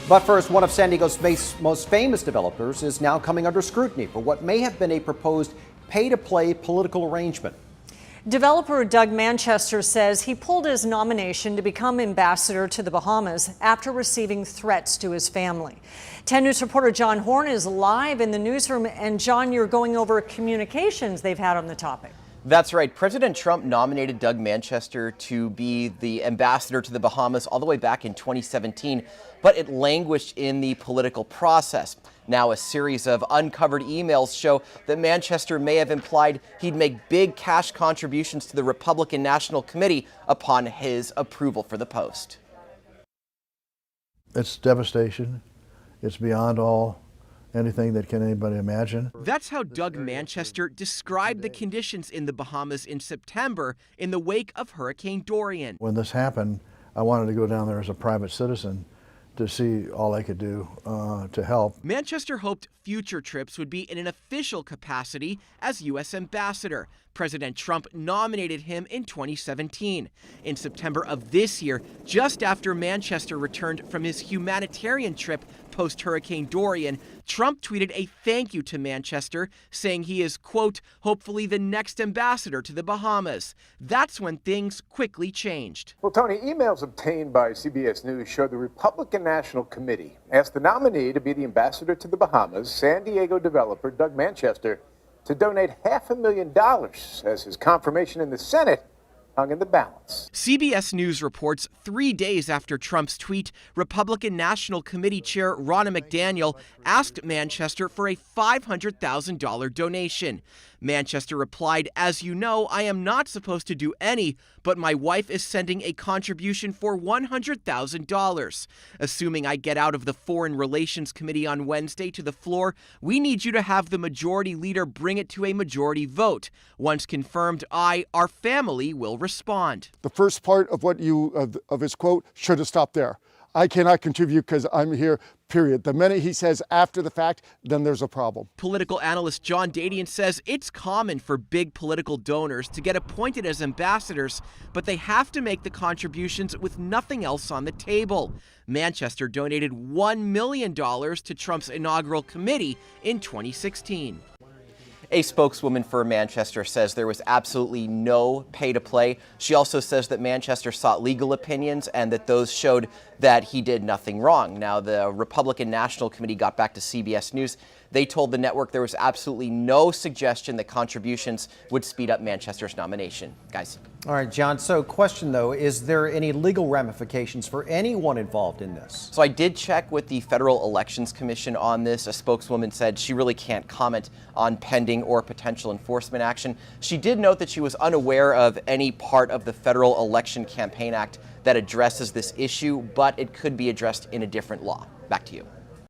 But first, one of San Diego's most famous developers is now coming under scrutiny for what may have been a proposed pay-to-play political arrangement. Developer Doug Manchester says he pulled his nomination to become ambassador to the Bahamas after receiving threats to his family. 10 News reporter John Horn is live in the newsroom. And John, you're going over communications they've had on the topic. That's right. President Trump nominated Doug Manchester to be the ambassador to the Bahamas all the way back in 2017, but it languished in the political process. Now, a series of uncovered emails show that Manchester may have implied he'd make big cash contributions to the Republican National Committee upon his approval for the post. It's devastation. It's beyond anything that can anybody imagine. That's how Doug Manchester described the conditions in the Bahamas in September in the wake of Hurricane Dorian. When this happened, I wanted to go down there as a private citizen to see all I could do to help. Manchester hoped future trips would be in an official capacity as U.S. ambassador. President Trump nominated him in 2017. In September of this year, just after Manchester returned from his humanitarian trip post-Hurricane Dorian, Trump tweeted a thank you to Manchester, saying he is, quote, hopefully the next ambassador to the Bahamas. That's when things quickly changed. Well, Tony, emails obtained by CBS News show the Republican National Committee asked the nominee to be the ambassador to the Bahamas, San Diego developer Doug Manchester, to donate $500,000 as his confirmation in the Senate hung in the balance. CBS News reports 3 days after Trump's tweet, Republican National Committee Chair Ronna McDaniel asked Manchester for a $500,000 donation. Manchester replied, "As you know, I am not supposed to do any, but my wife is sending a contribution for $100,000. Assuming I get out of the Foreign Relations Committee on Wednesday to the floor, we need you to have the majority leader bring it to a majority vote. Once confirmed, our family will respond." The first part of of his quote should have stopped there. I cannot contribute because I'm here, period. The minute he says after the fact, then there's a problem. Political analyst John Dadian says it's common for big political donors to get appointed as ambassadors, but they have to make the contributions with nothing else on the table. Manchester donated $1 million to Trump's inaugural committee in 2016. A spokeswoman for Manchester says there was absolutely no pay-to-play. She also says that Manchester sought legal opinions and that those showed that he did nothing wrong. Now, the Republican National Committee got back to CBS News. They told the network there was absolutely no suggestion that contributions would speed up Manchester's nomination. Guys. All right, John. So question, though, is there any legal ramifications for anyone involved in this? So I did check with the Federal Elections Commission on this. A spokeswoman said she really can't comment on pending or potential enforcement action. She did note that she was unaware of any part of the Federal Election Campaign Act that addresses this issue, but it could be addressed in a different law. Back to you.